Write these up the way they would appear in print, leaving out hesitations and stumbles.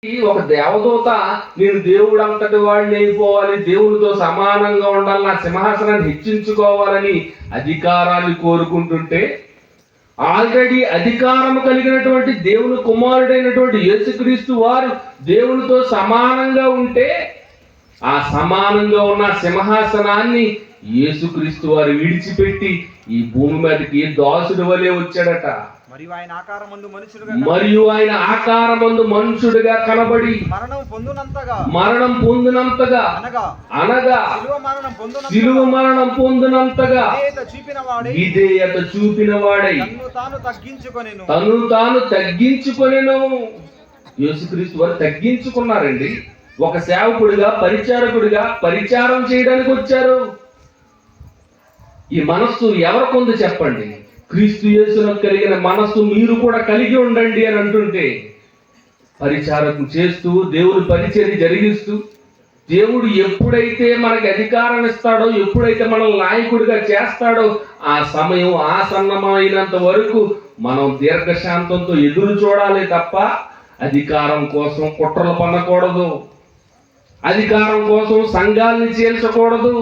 ఒక దేవదూత నేను దేవుడు అంతటి వాడిని అయిపోవాలి, దేవుడితో సమానంగా ఉండాలి, నా సింహాసనాన్ని హెచ్చించుకోవాలని అధికారాన్ని కోరుకుంటుంటే, ఆల్రెడీ అధికారం కలిగినటువంటి దేవుని కుమారుడైనటువంటి యేసుక్రీస్తు వారు దేవునితో సమానంగా ఉంటే, ఆ సమానంగా ఉన్న సింహాసనాన్ని యేసుక్రీస్తు వారు విడిచిపెట్టి ఈ భూమి మీదకి దాసుడు వలె వచ్చాడట. మరియు ఆయన ఆకారమందు మనుషుడుగా కనబడి మరణం పొందినంతగా అనగా శిలువ మరణం పొందినంతగా విధేయత చూపిన వాడై తను తాను తగ్గించుకొనెను. యేసుక్రీస్తు వారు తగ్గించుకున్నారండి. ఒక సేవకుడిగా, పరిచారకుడిగా పరిచారం చేయడానికి వచ్చారు. ఈ మనస్సు ఎవరికొంది చెప్పండి? క్రీస్తు యేసునకు కలిగిన మనస్సు మీరు కూడా కలిగి ఉండండి అని అంటుంటే, పరిచారం చేస్తూ దేవుని పరిచర్య జరిగిస్తూ, దేవుడు ఎప్పుడైతే మనకి అధికారం ఇస్తాడో, ఎప్పుడైతే మనల్ని నాయకుడిగా చేస్తాడో, ఆ సమయం ఆసన్నమైనంత వరకు మనం దీర్ఘశాంతంతో ఎదురు చూడాలి తప్ప అధికారం కోసం కుట్రలు పన్నకూడదు, అధికారం కోసం సంఘాలని చీల్చకూడదు,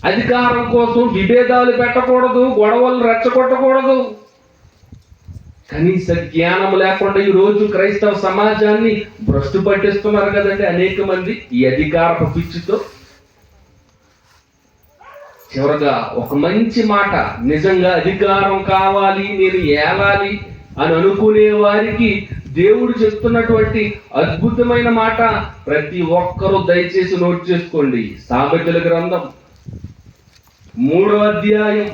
అధికారం కోసం విభేదాలు పెట్టకూడదు, గొడవలు రెచ్చగొట్టకూడదు. కనీస జ్ఞానం లేకుండా ఈ రోజు క్రైస్తవ సమాజాన్ని భ్రష్టు పట్టిస్తున్నారు కదండి అనేక మంది ఈ అధికారపు పిచ్చితో. చివరగా ఒక మంచి మాట, నిజంగా అధికారం కావాలి, నేను ఏలాలి అని అనుకునే వారికి దేవుడు చెప్తున్నటువంటి అద్భుతమైన మాట ప్రతి ఒక్కరూ దయచేసి నోట్ చేసుకోండి. సామెతల గ్రంథం 3వ అధ్యాయం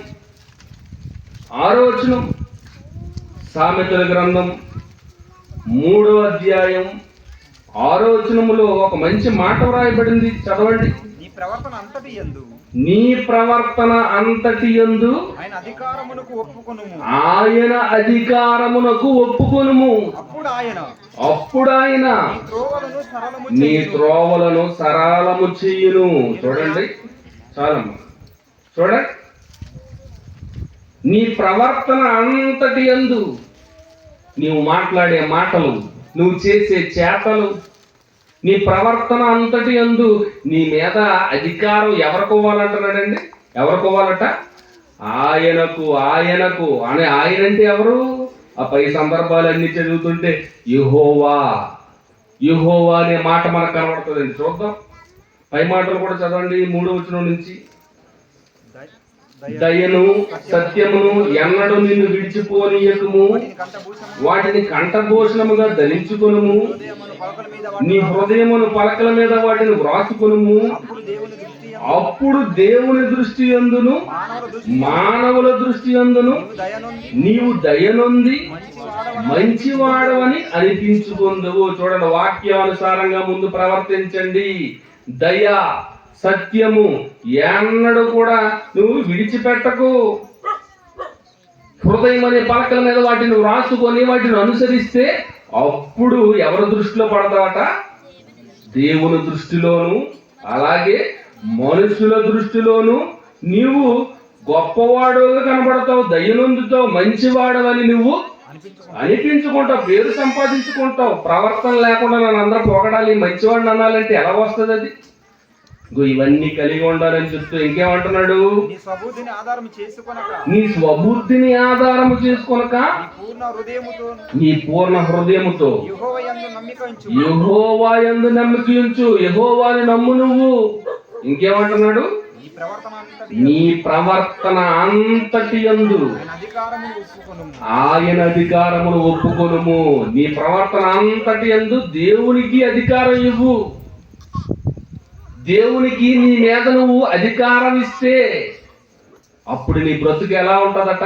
6వ వచనం. సామెతల గ్రంథం 3వ అధ్యాయం 6వ వచనములో ఒక మంచి మాట వ్రాయబడింది, చదవండి. నీ ప్రవర్తన అంతటి యందు ఆయన అధికారమునకు ఒప్పుకొనుము. అప్పుడు ఆయన నీ త్రోవలను సరళము చేయును. చూడండి, చాలమ్మా, చూడండి. నీ ప్రవర్తన అంతటి యందు, నీవు మాట్లాడే మాటలు, నువ్వు చేసే చేతలు, నీ ప్రవర్తన అంతటి యందు నీ మీద అధికారం ఎవరికోవాలంటున్నాడండి? ఎవరికోవాలట? ఆయనకు. ఆయనకు అని ఆయన అంటే ఎవరు? ఆ పై సందర్భాలన్నీ చదువుతుంటే యెహోవా, యెహోవా అనే మాట మనకు కనబడుతుందండి. చూద్దాం, పై మాటలు కూడా చదవండి. 3వ వచనం నుంచి. దయను సత్యమును ఎన్నడూ నిన్ను విడిచిపోనీయకుము, వాటిని కంఠభూషణముగా ధరించుకొనుము, నీ హృదయమును పలకల మీద వాటిని వ్రాసుకొనుము. అప్పుడు దేవుని దృష్టి యందును మానవుల దృష్టి యందును నీవు దయనొంది మంచివాడవని అనిపించుకొందువు. చూడండి, వాక్యానుసారంగా ముందు ప్రవర్తించండి. దయ, సత్యము ఎన్నడూ కూడా నువ్వు విడిచిపెట్టకు. హృదయం అనే పలకల మీద వాటిని వ్రాసుకొని వాటిని అనుసరిస్తే అప్పుడు ఎవరి దృష్టిలో పడతావట? దేవుని దృష్టిలోను అలాగే మనుషుల దృష్టిలోను నీవు గొప్పవాడుగా కనబడతావు, దయనొందుతావు, మంచివాడవని నువ్వు అనిపించుకుంటావు, పేరు సంపాదించుకుంటావు. ప్రవర్తన లేకుండా నన్ను అందరూ పొగడాలి, మంచివాడిని అనాలంటే ఎలా వస్తుంది? అది ఇవన్నీ కలిగి ఉండాలని చెప్తూ ఇంకేమంటున్నాడు? నీ స్వబుద్ధిని ఆధారము చేసుకొనక నీ పూర్ణ హృదయముతో యెహోవా యందు నమ్మిక ఉంచు. యెహోవాని నమ్ము నువ్వు. ఇంకేమంటున్నాడు? నీ ప్రవర్తన అంతటి యందు ఆయన అధికారమును ఒప్పుకొనుము. నీ ప్రవర్తన అంతటి యందు దేవునికి అధికారం ఇవ్వు. దేవునికి నీ మీద నువ్వు అధికారం ఇస్తే అప్పుడు నీ బ్రతుకు ఎలా ఉంటుందట?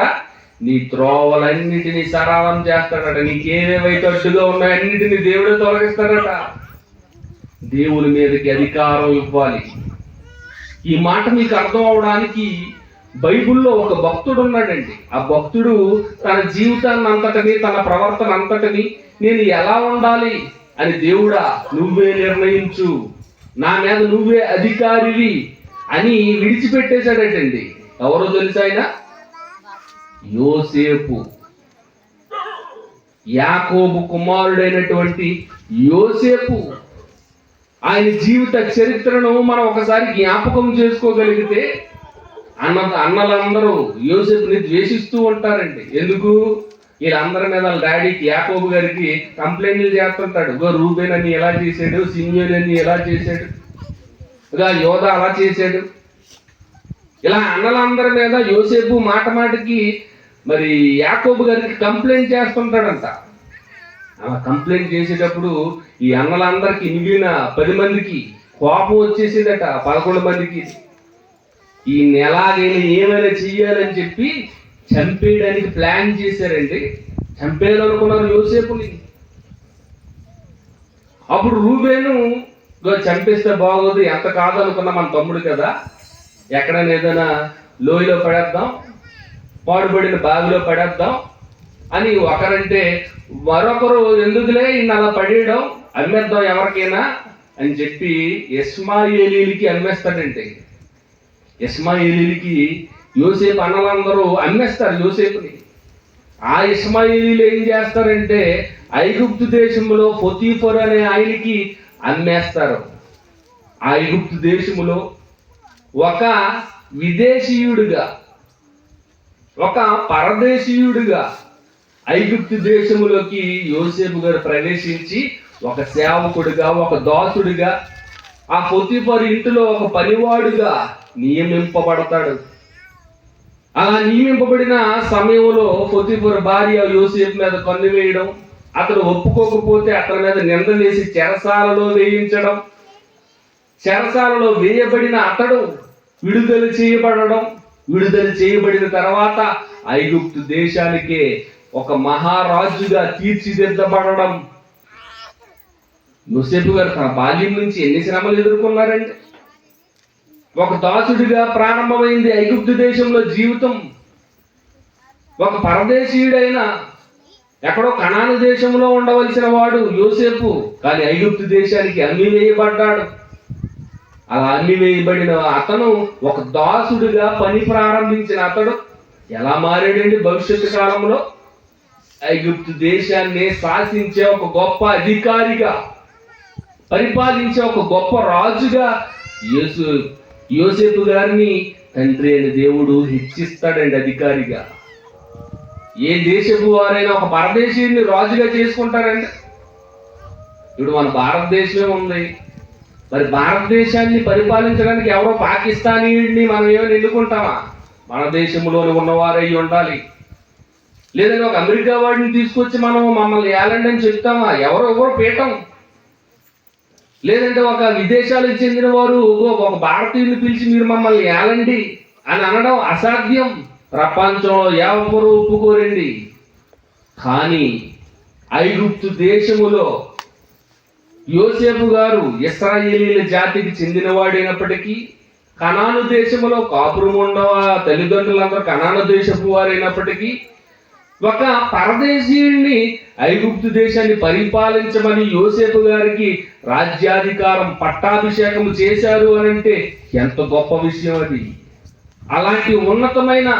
నీ త్రోవలన్నిటినీ సరళం చేస్తాడట. నీకేవేవైతే అడ్డుగా ఉన్నాయో అన్నిటినీ దేవుడే తొలగిస్తాడట. దేవుని మీదకి అధికారం ఇవ్వాలి. ఈ మాట మీకు అర్థం అవడానికి బైబిల్లో ఒక భక్తుడు ఉన్నాడండి. ఆ భక్తుడు తన జీవితాన్ని అంతటిని, తన ప్రవర్తన అంతటిని నేను ఎలా ఉండాలి అని, దేవుడా నువ్వే నిర్ణయించు, నా మీద నువ్వే అధికారివి అని విడిచిపెట్టేశాడటండి. ఎవరో తెలుసా ఆయన? యోసేపు. యాకోబు కుమారుడైనటువంటి యోసేపు ఆయన జీవిత చరిత్రను మనం ఒకసారి జ్ఞాపకం చేసుకోగలిగితే అన్నలందరూ యోసేపుని ద్వేషిస్తూ ఉంటారండి. ఎందుకు? వీళ్ళందరి మీద వాళ్ళ డాడీకి యాకోబు గారికి కంప్లైంట్లు చేస్తుంటాడు. రూబేన్ అని ఎలా చేశాడు, సిమ్యోన్ అని ఎలా చేశాడు, యోధ అలా చేశాడు. ఇలా అన్నలందరి మీద యోసేపు మాట మాటకి మరి యాకోబు గారికి కంప్లైంట్ చేస్తుంటాడంట. అలా కంప్లైంట్ చేసేటప్పుడు ఈ అన్నలందరికీ మిగిలిన 10 మందికి కోపం వచ్చేసేదట. 11 మందికి ఈ ఎలాగైనా ఏమైనా చెయ్యాలని చెప్పి చంపేయడానికి ప్లాన్ చేశారండి. చంపేయాలనుకున్నారు యోసేపుని. అప్పుడు రూబేను చంపేస్తే బాగోదు, ఎంత కాదనుకున్నా మన తమ్ముడు కదా, ఎక్కడైనా ఏదైనా లోయలో పడేద్దాం, పాడుబడిన బావిలో పడేద్దాం అని ఒకరంటే, మరొకరు ఎందుకులే ఇన్ని అలా పడేయడం, అమ్మేద్దాం ఎవరికైనా అని చెప్పి ఇష్మాయేలీలకి అమ్మేస్తాడంటే. ఇష్మాయేలీలకి యోసేపు అన్నలందరూ అమ్మేస్తారు యోసేపుని. ఆ ఇష్మాయేలీలు ఏం చేస్తారంటే ఐగుప్తు దేశంలో పొతీఫర్ అనే ఆయనకి అమ్మేస్తారు. ఆ ఐగుప్తు దేశంలో ఒక విదేశీయుడిగా, ఒక పరదేశీయుడిగా ఐగుప్తు దేశంలోకి యోసేపు గారు ప్రవేశించి ఒక సేవకుడిగా, ఒక దాసుడిగా, ఆ పొతీఫర్ ఇంటిలో ఒక పనివాడుగా నియమింపబడతాడు. అలా నియమింపబడిన సమయంలో పొతీఫర్ భార్య యోసేపు మీద కన్ను వేయడం, అతడు ఒప్పుకోకపోతే అతని మీద నిందలేసి చెరసాలలో వేయించడం, చెరసాలలో వేయబడిన అతడు విడుదల చేయబడడం, విడుదల చేయబడిన తర్వాత ఐగుప్తు దేశానికే ఒక మహారాజుగా తీర్చిదిద్దబడడం. యోసేపు గారు తన బాల్యం నుంచి ఎన్ని శ్రమలు ఎదుర్కొన్నారండి. ఒక దాసుడిగా ప్రారంభమైంది ఐగుప్తు దేశంలో జీవితం. ఒక పరదేశీయుడైన ఎక్కడో కనాను దేశంలో ఉండవలసిన వాడు యోసేపు, కానీ ఐగుప్తు దేశానికి అమ్మివేయబడ్డాడు. అలా అమ్మివేయబడిన అతను ఒక దాసుడిగా పని ప్రారంభించిన అతడు ఎలా మారాడండి? భవిష్యత్తు కాలంలో ఐగుప్తు దేశాన్ని శాసించే ఒక గొప్ప అధికారిగా, పరిపాలించే ఒక గొప్ప రాజుగా యోసేపు గారిని తండ్రి అయిన దేవుడు హెచ్చిస్తాడండి అధికారిగా. ఏ దేశపు వారైనా ఒక పరదేశీయుడిని రాజుగా చేసుకుంటారండి. ఇప్పుడు మన భారతదేశమే ఉంది, మరి భారతదేశాన్ని పరిపాలించడానికి ఎవరో పాకిస్తానీయుడిని మనం ఏమైనా ఎన్నుకుంటామా? మన దేశంలోనే ఉన్నవారై ఉండాలి. లేదంటే ఒక అమెరికా వాడిని తీసుకొచ్చి మనం మమ్మల్ని ఏలండి అని చెప్తామా? ఎవరో పీఠం. లేదంటే ఒక విదేశాలకు చెందిన వారు ఒక భారతీయుని పిలిచి మీరు మమ్మల్ని ఏలండి అని అనడం అసాధ్యం. ప్రపంచంలో ఎవరు ఒప్పుకోరండి. కానీ ఐగుప్తు దేశములో యోసేపు గారు ఇశ్రాయేలీల జాతికి చెందినవాడైనప్పటికీ, కనాను దేశములో కాపురం ఉండవ తల్లిదండ్రులందరూ కనాను దేశపు వారైనప్పటికీ, ఒక పరదేశీయుడిని ఐగుప్తు దేశాన్ని పరిపాలించమని యోసేపు గారికి రాజ్యాధికారం, పట్టాభిషేకం చేశారు అని అంటే ఎంత గొప్ప విషయం అది. అలాంటి ఉన్నతమైన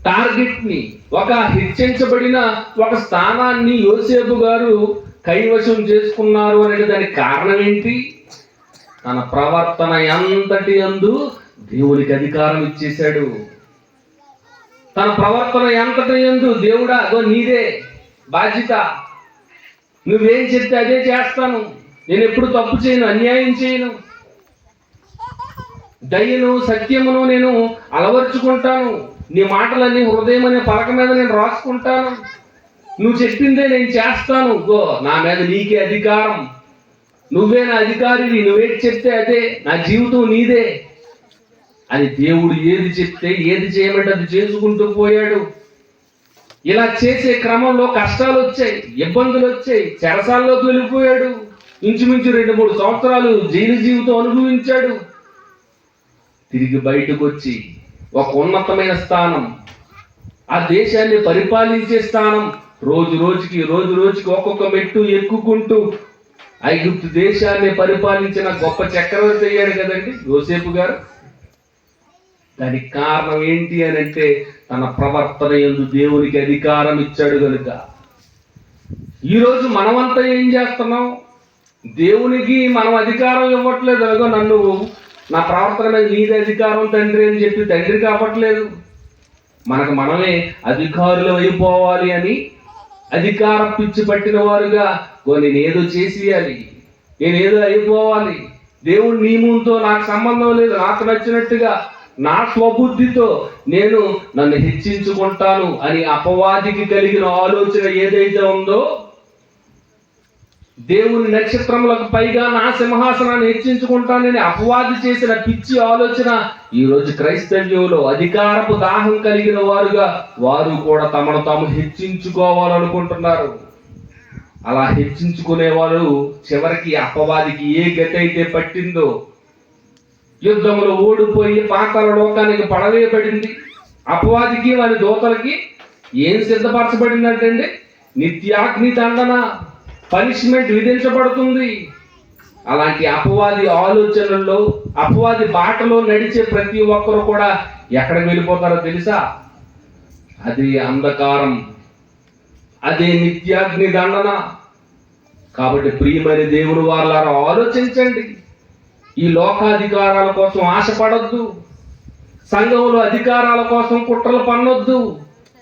టార్గెట్ ని, ఒక హెచ్చించబడిన ఒక స్థానాన్ని యోసేపు గారు కైవశం చేసుకున్నారు అనేది దానికి కారణం ఏంటి? తన ప్రవర్తన ఎంతటి యందు దేవునికి అధికారం ఇచ్చేశాడు. తన ప్రవర్తన ఎంతటి యందు దేవుడా నీదే బాధ్యత, నువ్వేం చెప్తే అదే చేస్తాను, నేను ఎప్పుడు తప్పు చేయను, అన్యాయం చేయను, దయను సత్యమును నేను అలవర్చుకుంటాను, నీ మాటలన్నీ హృదయం అనే పలక మీద నేను రాసుకుంటాను, నువ్వు చెప్పిందే నేను చేస్తాను, నా మీద నీకే అధికారం, నువ్వే నా అధికారివి, నువ్వేది చెప్తే అదే, నా జీవితం నీదే అని దేవుడు ఏది చెప్తే ఏది చేయమంటే అది చేసుకుంటూ పోయాడు. ఇలా చేసే క్రమంలో కష్టాలు వచ్చాయి, ఇబ్బందులు వచ్చాయి, చెరసాల్లోకి వెళ్ళిపోయాడు. ఇంచుమించు 2-3 సంవత్సరాలు జైలు జీవితం అనుభవించాడు. తిరిగి బయటకు వచ్చి ఒక ఉన్నతమైన స్థానం, ఆ దేశాన్ని పరిపాలించే స్థానం, రోజు రోజుకి ఒక్కొక్క మెట్టు ఎక్కుకుంటూ ఐగుప్తు దేశాన్ని పరిపాలించిన గొప్ప చక్రవర్తి అయ్యాడు కదండి యోసేపు గారు. దానికి కారణం ఏంటి అని అంటే తన ప్రవర్తన యందు దేవునికి అధికారం ఇచ్చాడు కనుక. ఈరోజు మనమంతా ఏం చేస్తున్నాం? దేవునికి మనం అధికారం ఇవ్వట్లేదు. అలాగో నన్ను నా ప్రవర్తన మీద నీది అధికారం తండ్రి అని చెప్పి తండ్రి కావట్లేదు. మనకు మనమే అధికారులు అయిపోవాలి అని అధికారం పిచ్చి పట్టిన వారుగా నేనేదో చేసేయాలి, నేనేదో అయిపోవాలి, దేవుడి నియమంతో నాకు సంబంధం లేదు, నాకు నచ్చినట్టుగా నా స్వబుద్ధితో నేను నన్ను హెచ్చించుకుంటాను అని అపవాదికి కలిగిన ఆలోచన ఏదైతే ఉందో, దేవుని నక్షత్రములకు పైగా నా సింహాసనాన్ని హెచ్చించుకుంటానని అపవాది చేసిన పిచ్చి ఆలోచన ఈరోజు క్రైస్తవ్యంలో అధికారపు దాహం కలిగిన వారుగా వారు కూడా తమను తాము హెచ్చించుకోవాలనుకుంటున్నారు. అలా హెచ్చించుకునే వారు చివరికి అపవాదికి ఏ గతి అయితే పట్టిందో, యుద్ధములో ఓడిపోయి పాతాళ లోకానికి పడవేయబడింది. అపవాదికి వారి దూతలకి ఏం సిద్ధపరచబడిందంటే నిత్యాగ్ని దండన, పనిష్మెంట్ విధించబడుతుంది. అలాంటి అపవాది ఆలోచనల్లో, అపవాది బాటలో నడిచే ప్రతి ఒక్కరు కూడా ఎక్కడికి వెళ్ళిపోతారో తెలుసా? అది అంధకారం, అదే నిత్యాగ్ని దండన. కాబట్టి ప్రియమైన దేవుడు వాళ్ళారా, ఆలోచించండి. ఈ లోకాధికారాల కోసం ఆశపడొద్దు, సంఘంలో అధికారాల కోసం కుట్రలు పన్నొద్దు.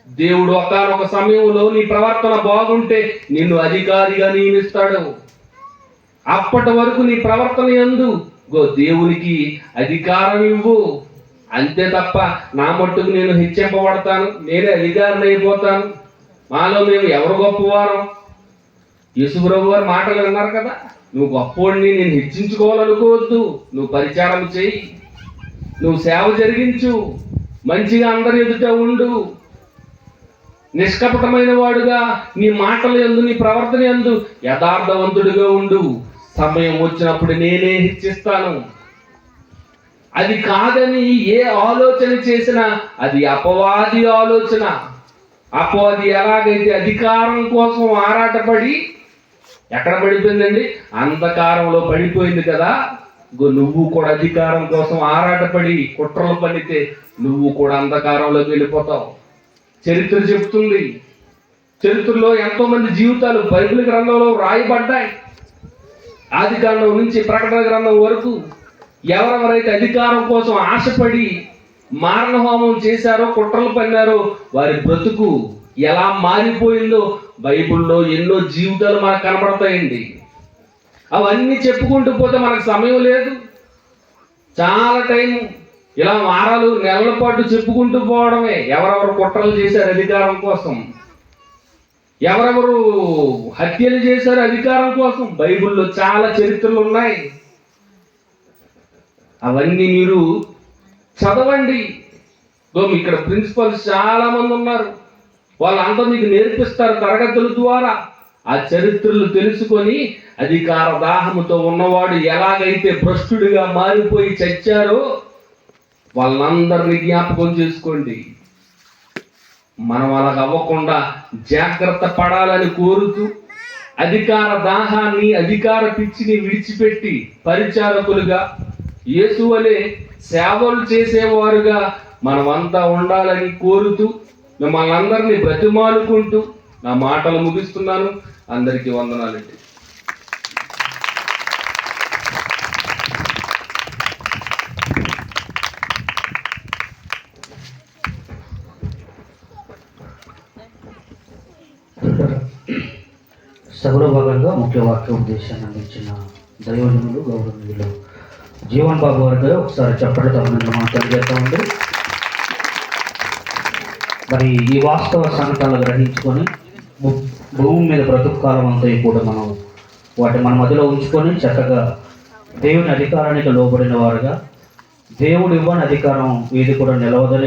దేవుడు ఒకానొక సమయంలో నీ ప్రవర్తన బాగుంటే నిన్ను అధికారిగా నియమిస్తాడు. అప్పటి వరకు నీ ప్రవర్తన యందు దేవునికి అధికారం ఇవ్వు. అంతే తప్ప నా మట్టుకు నేను హెచ్చింపబడతాను, నేనే అధికారిని అయిపోతాను, మాలో మేము ఎవరు గొప్పవారం. యేసుప్రభు వారి మాటలు విన్నారు కదా, నువ్వు గొప్పోడిని నేను హెచ్చించుకోవాలనుకోవద్దు. నువ్వు పరిచారం చేయి, నువ్వు సేవ జరిగించు, మంచిగా అందరి ఎదుట ఉండు, నిష్కపటమైన వాడుగా నీ మాటల యందు నీ ప్రవర్తన యందు యథార్థవంతుడిగా ఉండు. సమయం వచ్చినప్పుడు నేనే హెచ్చిస్తాను. అది కాదని ఏ ఆలోచన చేసినా అది అపవాది ఆలోచన. అపవాది ఎలాగైతే అధికారం కోసం ఆరాటపడి ఎక్కడ పడిపోయిందండి? అంధకారంలో పడిపోయింది కదా. నువ్వు కూడా అధికారం కోసం ఆరాటపడి కుట్రలు పనితే నువ్వు కూడా అంధకారంలోకి వెళ్ళిపోతావు. చరిత్ర చెప్తుంది. చరిత్రలో ఎంతో మంది జీవితాలు బైబిల్ గ్రంథంలో రాయబడ్డాయి. ఆదికాండం నుంచి ప్రకటన గ్రంథం వరకు ఎవరెవరైతే అధికారం కోసం ఆశపడి మారణహోమం చేశారో, కుట్రలు పన్నారో, వారి బ్రతుకు ఎలా మారిపోయిందో బైబిల్లో ఎన్నో జీవితాలు మనకు కనబడతాయండి. అవన్నీ చెప్పుకుంటూ పోతే మనకు సమయం లేదు. చాలా టైం ఇలా వారాలు నెలల పాటు చెప్పుకుంటూ పోవడమే. ఎవరెవరు కుట్రలు చేశారు అధికారం కోసం, ఎవరెవరు హత్యలు చేశారు అధికారం కోసం, బైబిల్లో చాలా చరిత్రలు ఉన్నాయి. అవన్నీ మీరు చదవండి. ఇక్కడ ప్రిన్సిపల్స్ చాలా మంది ఉన్నారు, వాళ్ళంతా మీకు నేర్పిస్తారు తరగతుల ద్వారా. ఆ చరిత్రలు తెలుసుకొని అధికార దాహముతో ఉన్నవాడు ఎలాగైతే భ్రష్టుడిగా మారిపోయి చచ్చారో వాళ్ళందరినీ జ్ఞాపకం చేసుకోండి. మనం అలాగ అవ్వకుండా జాగ్రత్త పడాలని కోరుతూ అధికార దాహాన్ని, అధికార పిచ్చిని విడిచిపెట్టి పరిచారకులుగా, యేసు వలె సేవలు చేసేవారుగా మనమంతా ఉండాలని కోరుతూ మిమ్మల్ని అందరినీ బ్రతిమాలుకుంటూ నా మాటలు ముగిస్తున్నాను. అందరికీ వందనాలండి. సభలో భాగంగా ముఖ్య వాక్య ఉద్దేశాన్ని అందించిన దైవజనులు, గౌరవనీయులు జీవన్ బాబు గారు ఒకసారి చెప్పడం తమను మనం తెలియజేస్తామండి. మరి ఈ వాస్తవ సంగతాలు గ్రహించుకొని భూమి మీద బ్రతుకు కాలం అంతా కూడా మనం వాటిని మన మధ్యలో ఉంచుకొని చక్కగా దేవుని అధికారానికి లోబడిన వారుగా, దేవుడు ఇవ్వని అధికారం ఏది కూడా నిలవదని